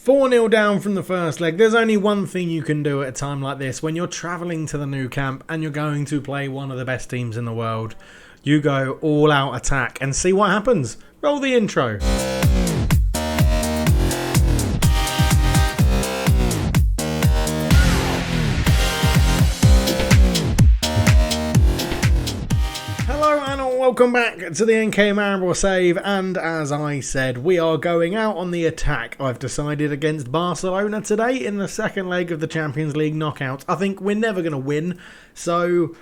4-0 down from the first leg. There's only one thing you can do at a time like this when you're travelling to the Nou Camp and you're going to play one of the best teams in the world. You go all out attack and see what happens. Roll the intro. Welcome back to the NK Maribor save, and as I said, we are going out on the attack. I've decided against Barcelona today in the second leg of the Champions League knockout. I think we're never going to win, so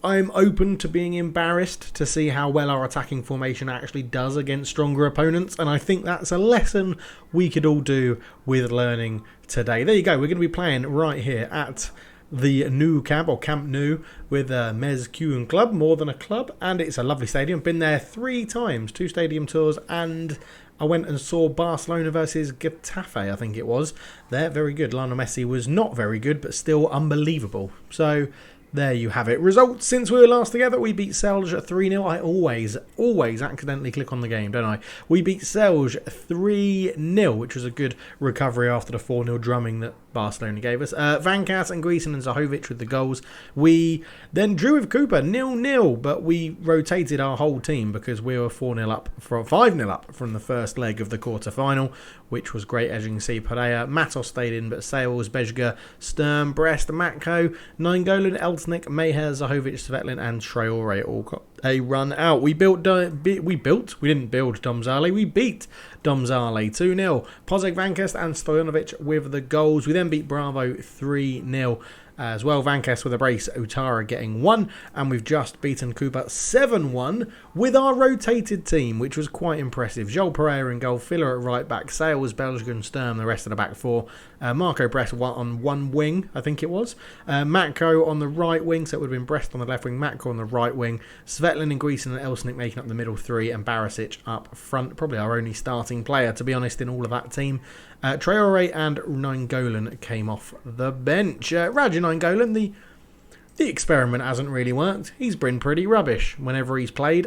I'm open to being embarrassed to see how well our attacking formation actually does against stronger opponents, and I think that's a lesson we could all do with learning today. There you go, we're going to be playing right here at the Nou Camp, or Camp Nou, with Mez Q Club, more than a club, and it's a lovely stadium. Been there 3 times, 2 stadium tours, and I went and saw Barcelona versus Getafe, I think it was. They're very good. Lionel Messi was not very good, but still unbelievable. So there you have it. Results since we were last together: we beat Celje 3-0. I always accidentally click on the game, don't I? We beat Celje 3-0, which was a good recovery after the 4-0 drumming that Barcelona gave us. Vankas and Greason and Zahovic with the goals. We then drew with Cooper 0-0, but we rotated our whole team because we were 4-0 up, from 5-0 up from the first leg of the quarter-final, which was great. As you can see, Pereira, Matos stayed in, but Sales, Bezga, Sturm, Brest, Matko, Nainggolan, Elsnik, Meher, Zahovic, Svetlin and Traore all got a run out. We didn't build Domzale, we beat Domzale 2-0. Pozek, Vankas and Stojanovic with the goals. We then beat Bravo 3-0 as well. Vankas with a brace, Utara getting 1, and we've just beaten Cooper 7-1 with our rotated team, which was quite impressive. Joel Pereira in goal, Filler at right back, Sales, Belgian, Sturm, the rest of the back 4. Marco Brest on one wing, I think it was. Matko on the right wing, so it would have been Brest on the left wing, Matko on the right wing, Svetlin and Greason and Elsnik making up the middle 3, and Barisic up front. Probably our only starting player, to be honest, in all of that team. Traore and Nainggolan came off the bench. Raja Nainggolan, the experiment hasn't really worked. He's been pretty rubbish whenever he's played.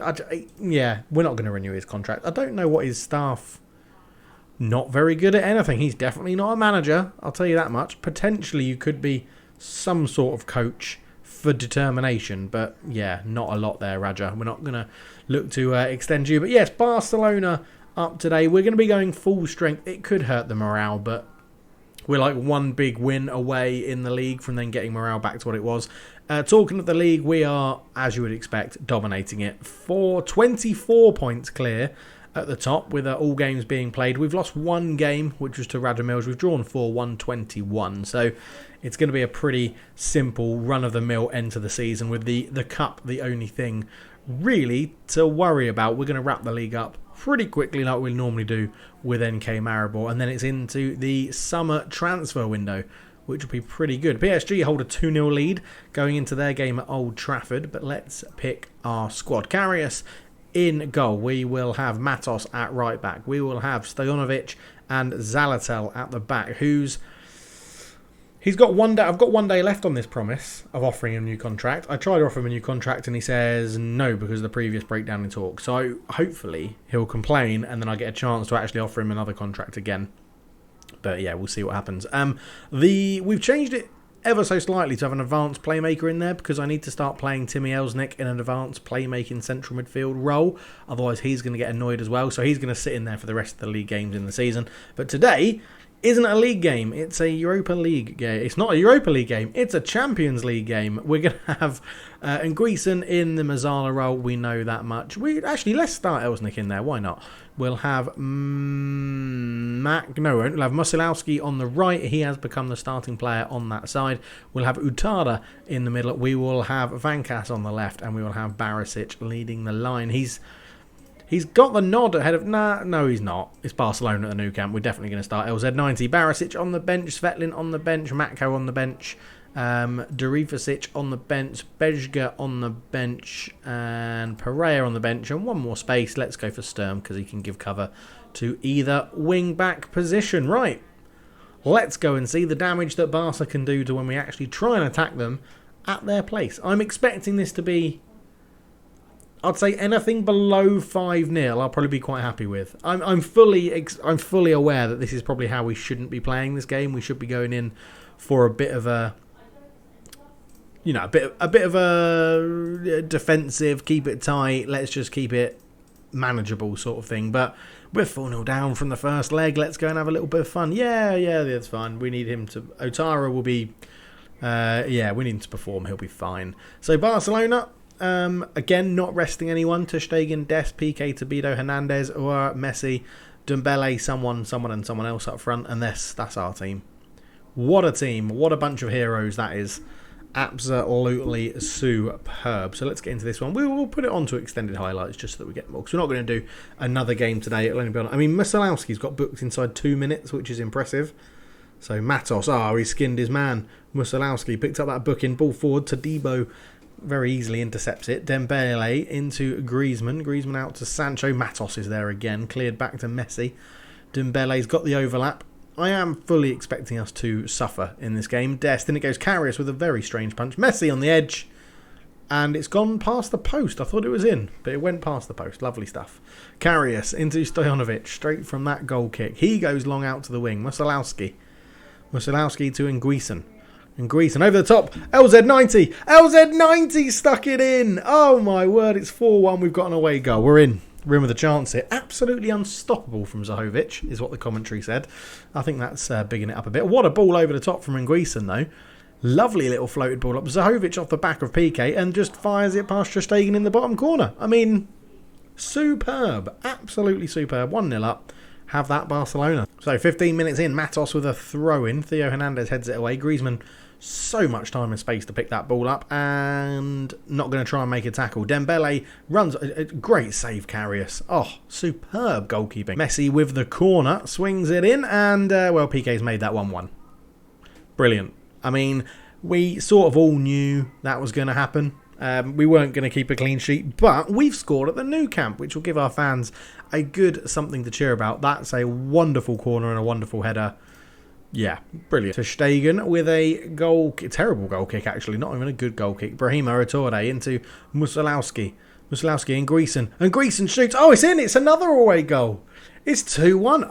Yeah, we're not going to renew his contract. I don't know what his staff... Not very good at anything. He's definitely not a manager, I'll tell you that much. Potentially you could be some sort of coach for determination, but yeah, not a lot there, Raja. We're not going to look to extend you. But yes, Barcelona up today. We're going to be going full strength. It could hurt the morale, but we're like one big win away in the league from then getting morale back to what it was. Talking of the league, we are, as you would expect, dominating it. 24 points clear at the top, with all games being played. We've lost 1 game, which was to Radomils. We've drawn 4, 121. So it's going to be a pretty simple run-of-the-mill end to the season, with the cup the only thing really to worry about. We're going to wrap the league up pretty quickly like we normally do with NK Maribor, and then it's into the summer transfer window, which will be pretty good. PSG hold a 2-0 lead going into their game at Old Trafford, but let's pick our squad. Karius in goal. We will have Matos at right back. We will have Stojanovic and Zalatel at the back. He's got 1 day. I've got 1 day left on this promise of offering him a new contract. I tried to offer him a new contract and he says no because of the previous breakdown in talk. So hopefully he'll complain and then I get a chance to actually offer him another contract again. But yeah, we'll see what happens. We've changed it ever so slightly to have an advanced playmaker in there because I need to start playing Timmy Elsnik in an advanced playmaking central midfield role. Otherwise he's going to get annoyed as well. So he's going to sit in there for the rest of the league games in the season. But today isn't a league game, it's a Europa League game. It's not a Europa League game, it's a Champions League game. We're going to have Greason in the Mazzala role, we know that much. Let's start Elsnik in there, why not? We'll have we'll have Mosilowski on the right. He has become the starting player on that side. We'll have Utada in the middle. We will have Vankas on the left, and we will have Barisic leading the line. He's got the nod ahead of... No, he's not. It's Barcelona at the Nou Camp. We're definitely going to start LZ90. Barisic on the bench. Svetlin on the bench. Matko on the bench. Derivasic on the bench. Bezga on the bench. And Pereira on the bench. And one more space. Let's go for Sturm because he can give cover to either wing-back position. Right. Let's go and see the damage that Barca can do to when we actually try and attack them at their place. I'm expecting this to be I'd say anything below 5-0 I'll probably be quite happy with. I'm fully aware that this is probably how we shouldn't be playing this game. We should be going in for a bit of a, you know, a bit of a defensive, keep it tight, let's just keep it manageable sort of thing. But we're 4-0 down from the first leg. Let's go and have a little bit of fun. Yeah, that's fine. We need him to... Otara will be... we need him to perform. He'll be fine. So Barcelona... again, not resting anyone. Ter Stegen, Dest, Piqué, Tobido, Hernandez, or Messi, Dembele, someone and someone else up front, and that's our team. What a team. What a bunch of heroes that is. Absolutely superb. So let's get into this one. We'll put it on to extended highlights just so that we get more, because we're not going to do another game today. It'll only be on... I mean, Musolowski's got booked inside 2 minutes, which is impressive. So Matos, he skinned his man. Musolowski picked up that booking, ball forward to Debo. Very easily intercepts it. Dembele into Griezmann. Griezmann out to Sancho. Matos is there again. Cleared back to Messi. Dembele's got the overlap. I am fully expecting us to suffer in this game. Dest, and it goes Karius with a very strange punch. Messi on the edge. And it's gone past the post. I thought it was in, but it went past the post. Lovely stuff. Karius into Stojanovic. Straight from that goal kick. He goes long out to the wing. Musolowski to Nguisen. And Greason over the top. LZ90. LZ90 stuck it in. Oh my word. It's 4-1. We've got an away goal. We're in. We're in with a chance here. Absolutely unstoppable from Zahovic is what the commentary said. I think that's bigging it up a bit. What a ball over the top from Nguisen though. Lovely little floated ball up. Zahovic off the back of Piqué and just fires it past Ter Stegen in the bottom corner. I mean, superb. Absolutely superb. 1-0 up. Have that, Barcelona. So 15 minutes in. Matos with a throw-in. Theo Hernandez heads it away. Griezmann... so much time and space to pick that ball up, and not going to try and make a tackle. Dembele runs, a great save, Karius. Oh, superb goalkeeping. Messi with the corner, swings it in, and, Piqué's made that 1-1. Brilliant. I mean, we sort of all knew that was going to happen. We weren't going to keep a clean sheet, but we've scored at the Nou Camp, which will give our fans a good something to cheer about. That's a wonderful corner and a wonderful header. Yeah, brilliant. Ter Stegen with a terrible goal kick actually, not even a good goal kick. Brahima Otore into Musolowski. Musolowski and Greason. And Greason shoots. Oh, it's in. It's another away goal. It's 2-1.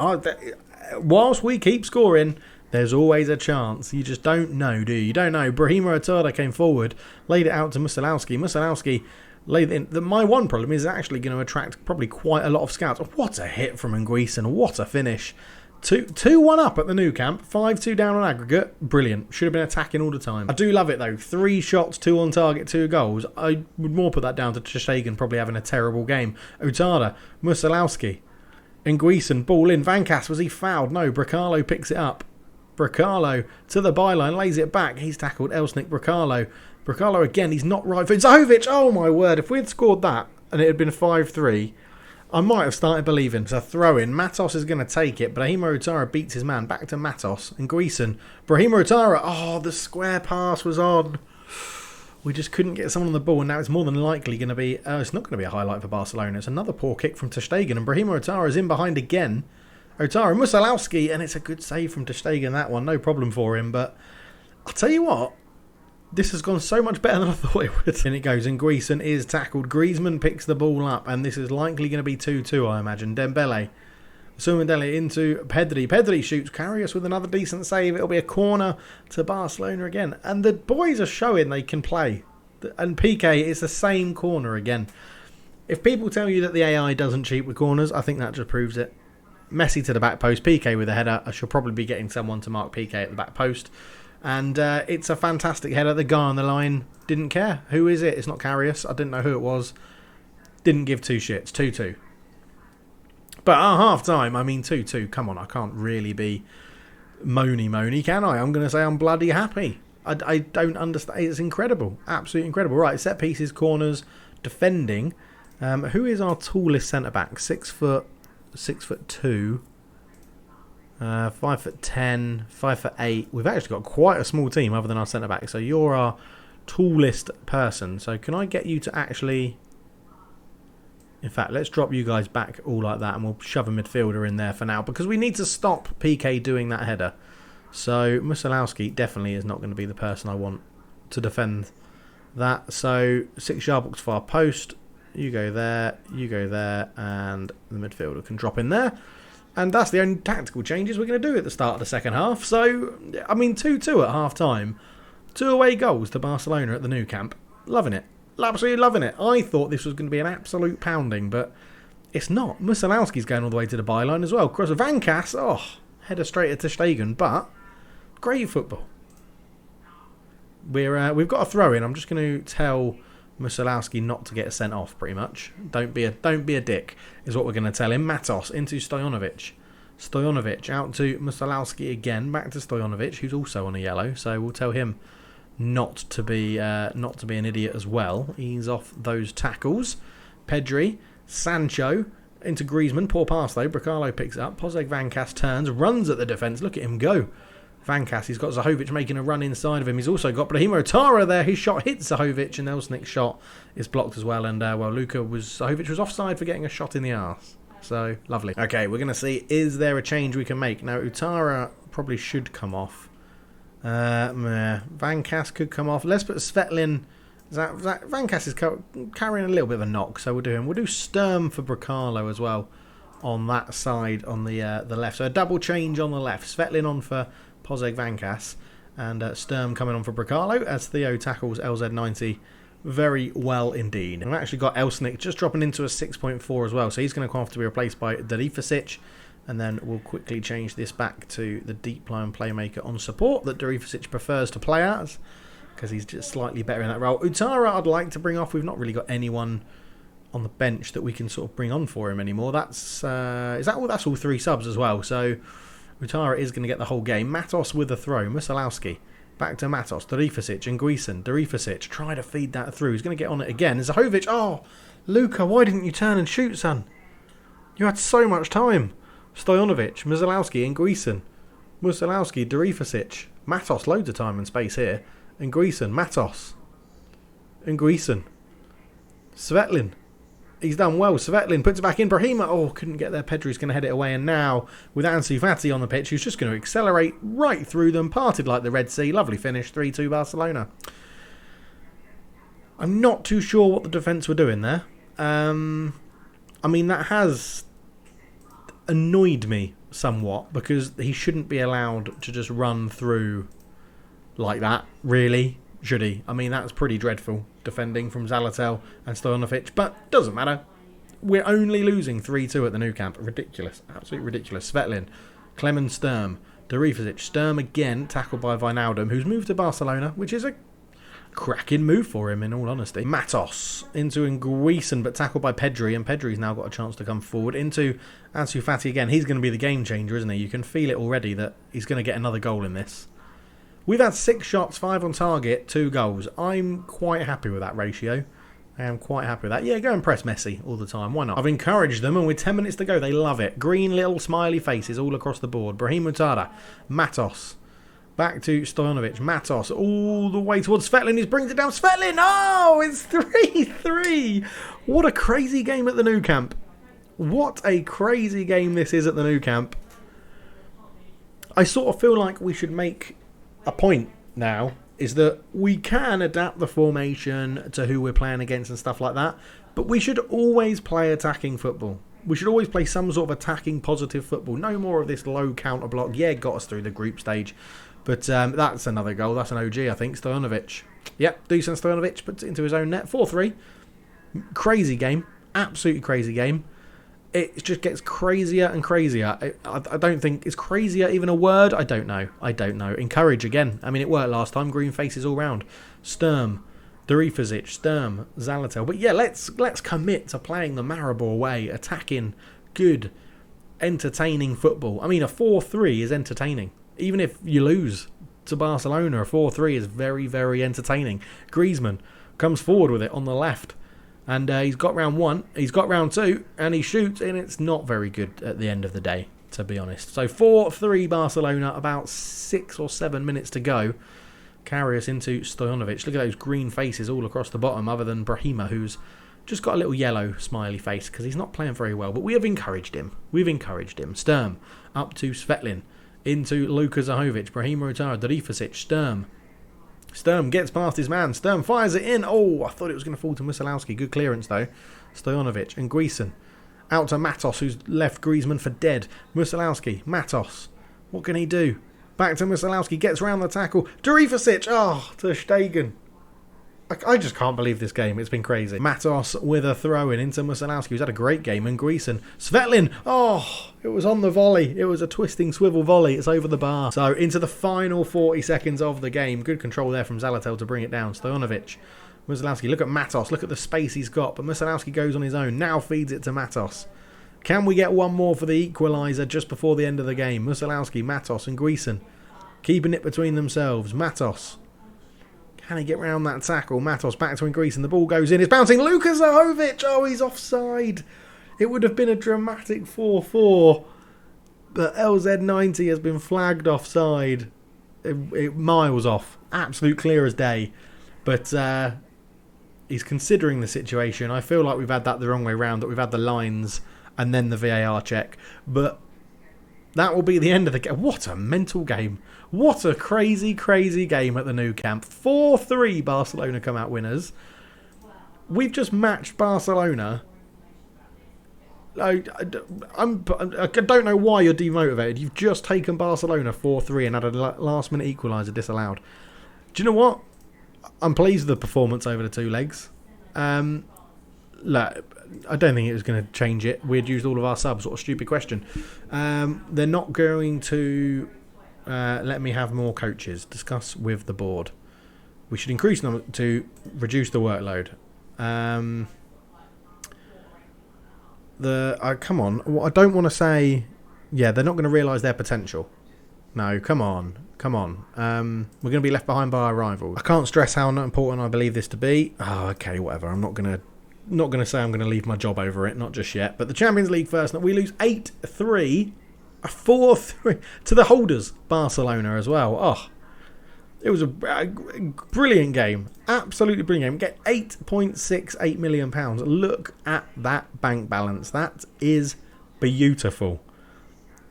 Whilst we keep scoring, there's always a chance. You just don't know, do you? You don't know. Brahima Otore came forward, laid it out to Musolowski. Musolowski laid it in. My one problem is actually going to attract probably quite a lot of scouts. What a hit from Nguisen. What a finish. 2-1 up at the Nou Camp, 5-2 down on aggregate. Brilliant. Should have been attacking all the time. I do love it though. 3 shots, 2 on target, 2 goals. I would more put that down to Ter Stegen probably having a terrible game. Otada, Musolowski, Nguisen, ball in. Vancas, was he fouled? No, Bracalo picks it up. Bracalo to the byline, lays it back. He's tackled Elsnik. Bracalo again, he's not right. Zahovic, oh my word. If we had scored that and it had been 5-3... I might have started believing. It's a throw-in. Matos is going to take it. Brahima Otara beats his man. Back to Matos and Greason. Brahima Otara. Oh, the square pass was on. We just couldn't get someone on the ball. And now it's more than likely going to be... it's not going to be a highlight for Barcelona. It's another poor kick from Ter Stegen. And Brahima Otara is in behind again. Otara, Musolowski. And it's a good save from Ter Stegen, that one. No problem for him. But I'll tell you what. This has gone so much better than I thought it would. And it goes, and Greason is tackled. Griezmann picks the ball up, and this is likely going to be 2-2, I imagine. Dembele. Sumandele into Pedri. Pedri shoots. Karius with another decent save. It'll be a corner to Barcelona again. And the boys are showing they can play. And Piqué is the same corner again. If people tell you that the AI doesn't cheat with corners, I think that just proves it. Messi to the back post. Piqué with a header. I should probably be getting someone to mark Piqué at the back post. And it's a fantastic header. The guy on the line didn't care. Who is it? It's not Karius. I didn't know who it was. Didn't give 2 shits. 2-2. But at half-time, I mean 2-2. Come on, I can't really be moany, can I? I'm going to say I'm bloody happy. I don't understand. It's incredible. Absolutely incredible. Right, set pieces, corners, defending. Who is our tallest centre-back? 6'2". 5'10", 5'8". We've actually got quite a small team other than our centre back. So you're our tallest person. So can I get you to actually... In fact, let's drop you guys back all like that and we'll shove a midfielder in there for now because we need to stop Piqué doing that header. So Musolowski definitely is not going to be the person I want to defend that. So 6 yard box far post. you go there, and the midfielder can drop in there. And that's the only tactical changes we're going to do at the start of the second half. So, I mean, 2-2 at half-time. 2 away goals to Barcelona at the Nou Camp. Loving it. Absolutely loving it. I thought this was going to be an absolute pounding, but it's not. Musolowski's going all the way to the byline as well. Cross Van Kass, header straight at Ter Stegen, but great football. We've got a throw in. I'm just going to tell Musolowski not to get sent off, pretty much. Don't be a dick, is what we're going to tell him. Matos into Stojanovic. Stojanovic out to Musolowski again, back to Stojanovic, who's also on a yellow. So we'll tell him not to be an idiot as well. He's off those tackles. Pedri, Sancho into Griezmann. Poor pass though. Bracalo picks it up. Pozeg Van Kass turns, runs at the defence. Look at him go. Van Kass, he's got Zahovic making a run inside of him. He's also got Brahim Otara there. His shot hits Zahovic, and Elsnik's shot is blocked as well. And Zahovic was offside for getting a shot in the arse. So lovely. Okay, we're going to see, is there a change we can make? Now, Otara probably should come off. Van Kass could come off. Let's put Svetlin. Van Kass is carrying a little bit of a knock, so we'll do him. We'll do Sturm for Bracalo as well on that side on the left. So a double change on the left. Svetlin on for Pozeg Van Kass, and Sturm coming on for Bracalo as Theo tackles LZ90 very well indeed. And we've actually got Elsnik just dropping into a 6.4 as well, so he's going to have to be replaced by Derifasic, and then we'll quickly change this back to the deep line playmaker on support that Derifasic prefers to play as, because he's just slightly better in that role. Utara I'd like to bring off. We've not really got anyone on the bench that we can sort of bring on for him anymore. That's all 3 subs as well, so Utara is going to get the whole game. Matos with a throw. Musolowski. Back to Matos. Derifasic and Guisen. Derifasic. Try to feed that through. He's going to get on it again. Zahovic. Oh, Luka, why didn't you turn and shoot, son? You had so much time. Stojanovic. Musolowski and Guisen. Musolowski. Derifasic. Matos. Loads of time and space here. And Guisen. Matos. And Guisen. Svetlin. He's done well. Svetlin puts it back in. Brahima. Oh, couldn't get there. Pedri's going to head it away. And now, with Ansu Fati on the pitch, who's just going to accelerate right through them. Parted like the Red Sea. Lovely finish. 3-2 Barcelona. I'm not too sure what the defence were doing there. I mean, that has annoyed me somewhat, because he shouldn't be allowed to just run through like that, really. Should he? I mean, that's pretty dreadful defending from Zalatel and Stojanovic, but doesn't matter. We're only losing 3-2 at the Nou Camp. Ridiculous. Absolutely ridiculous. Svetlin, Clemens Sturm, Derifasic. Sturm again, tackled by Wijnaldum, who's moved to Barcelona, which is a cracking move for him, in all honesty. Matos into Nguisen, but tackled by Pedri, and Pedri's now got a chance to come forward into Ansu Fati again. He's going to be the game changer, isn't he? You can feel it already that he's going to get another goal in this. We've had 6 shots, 5 on target, 2 goals. I'm quite happy with that ratio. I am quite happy with that. Yeah, go and press Messi all the time. Why not? I've encouraged them, and with 10 minutes to go, they love it. Green little smiley faces all across the board. Brahim Utada, Matos, back to Stojanovic. Matos all the way towards Svetlin. He brings it down. Svetlin! Oh, it's 3-3. What a crazy game at the Nou Camp. What a crazy game this is at the Nou Camp. I sort of feel like we should make a point now, is that we can adapt the formation to who we're playing against and stuff like that, but we should always play attacking football. We should always play some sort of attacking, positive football. No more of this low counter block. Yeah, got us through the group stage, but that's another goal. That's an OG, I think. Stojanovic. Yep, Dusan Stojanovic puts it into his own net. 4-3. Crazy game. Absolutely crazy game. It just gets crazier and crazier. I don't think... Is crazier even a word? I don't know. Encourage again. I mean, it worked last time. Green faces all round. Sturm, Derifasic, Sturm, Zalatel. But yeah, let's commit to playing the Maribor way. Attacking, good, entertaining football. I mean, a 4-3 is entertaining. Even if you lose to Barcelona, a 4-3 is very, very entertaining. Griezmann comes forward with it on the left. And he's got round 1, he's got round 2, and he shoots, and it's not very good at the end of the day, to be honest. So 4-3 Barcelona, about 6 or 7 minutes to go. Carry us into Stojanovic. Look at those green faces all across the bottom, other than Brahima, who's just got a little yellow smiley face, because he's not playing very well. But we have encouraged him. Sturm, up to Svetlin, into Luka Zahovic, Brahima Utara, Derifasic, Sturm. Sturm gets past his man. Sturm fires it in. Oh, I thought it was going to fall to Musalowski. Good clearance, though. Stojanovic and Griezmann. Out to Matos, who's left Griezmann for dead. Musalowski. Matos. What can he do? Back to Musalowski. Gets round the tackle. Darifusic. Oh, to Stegen. I just can't believe this game. It's been crazy. Matos with a throw-in into Musalowski, who's had a great game, and Griezmann. Svetlin! Oh, it was on the volley. It was a twisting swivel volley. It's over the bar. So into the final 40 seconds of the game. Good control there from Zalatel to bring it down. Stojanovic. Musalowski. Look at Matos. Look at the space he's got. But Musalowski goes on his own. Now feeds it to Matos. Can we get one more for the equaliser just before the end of the game? Musalowski, Matos and Griezmann. Keeping it between themselves. Matos. Can he get round that tackle? Matos back to Griezmann. The ball goes in. It's bouncing. Luka Zahovic. Oh, he's offside. It would have been a dramatic 4-4. But LZ90 has been flagged offside. Miles off. Absolute clear as day. But he's considering the situation. I feel like we've had that the wrong way round. That we've had the lines and then the VAR check. But that will be the end of the game. What a mental game. What a crazy, crazy game at the Nou Camp. 4-3 Barcelona come out winners. We've just matched Barcelona. I don't know why you're demotivated. You've just taken Barcelona 4-3 and had a last minute equaliser disallowed. Do you know what? I'm pleased with the performance over the two legs. Look, I don't think it was going to change it. We'd used all of our subs. What a stupid question. They're not going to let me have more coaches. Discuss with the board. We should increase them to reduce the workload. Come on. I don't want to say... Yeah, they're not going to realise their potential. No, come on. Come on. We're going to be left behind by our rivals. I can't stress how important I believe this to be. Oh, okay, whatever. I'm not going to say I'm going to leave my job over it. Not just yet. But the Champions League first. We lose 8-3. A 4-3 to the holders, Barcelona as well. Oh, it was a brilliant game. Absolutely brilliant game. Get £8.68 million. Look at that bank balance. That is beautiful.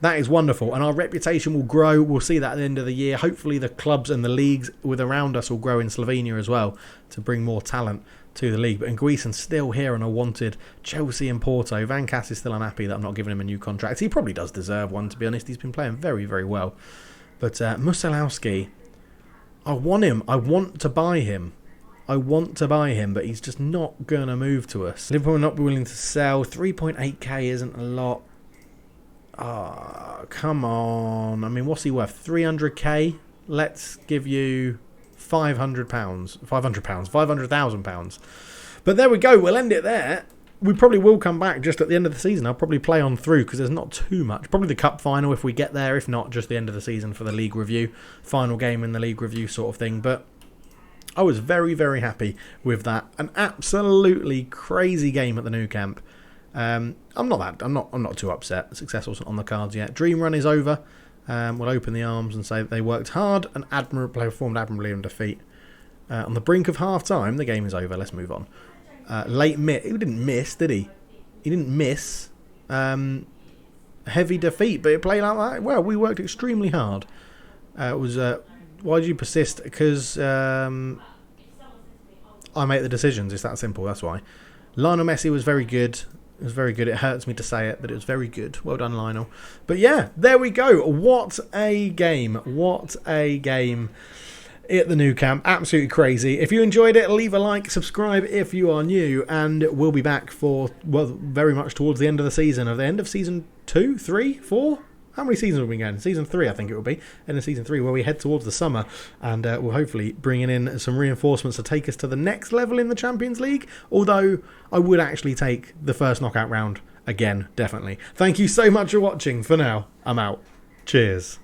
That is wonderful. And our reputation will grow. We'll see that at the end of the year. Hopefully the clubs and the leagues with around us will grow in Slovenia as well to bring more talent to the league. But Griezmann's still here and are wanted. Chelsea and Porto. Van Kass is still unhappy that I'm not giving him a new contract. He probably does deserve one, to be honest. He's been playing very, very well. But Musalowski, I want him. I want to buy him. But he's just not going to move to us. Liverpool will not be willing to sell. 3.8k isn't a lot. Come on. I mean, what's he worth? 300k? Let's give you £500,000. But there we go. We'll end it there. We probably will come back just at the end of the season. I'll probably play on through because there's not too much. Probably the cup final if we get there. If not, just the end of the season for the league review. Final game in the league review sort of thing. But I was very, very happy with that. An absolutely crazy game at the Nou Camp. I'm not too upset. Success wasn't on the cards yet. Dream run is over. We'll open the arms and say that they worked hard and performed admirably in defeat. On the brink of half time, the game is over. Let's move on. Late miss. He didn't miss, did he? He didn't miss. Heavy defeat, but it played like that. Well, we worked extremely hard. It was. Why did you persist? Because I make the decisions. It's that simple. That's why. Lionel Messi was very good. It was very good. It hurts me to say it, but it was very good. Well done, Lionel. But yeah, there we go. What a game. What a game at the Nou Camp. Absolutely crazy. If you enjoyed it, leave a like, subscribe if you are new, and we'll be back for, well, very much towards the end of the season. At the end of season 2, 3, 4? How many seasons will we going? Season 3, I think it will be. End of season 3, where we head towards the summer, and we'll hopefully bring in some reinforcements to take us to the next level in the Champions League. Although I would actually take the first knockout round again, definitely. Thank you so much for watching. For now, I'm out. Cheers.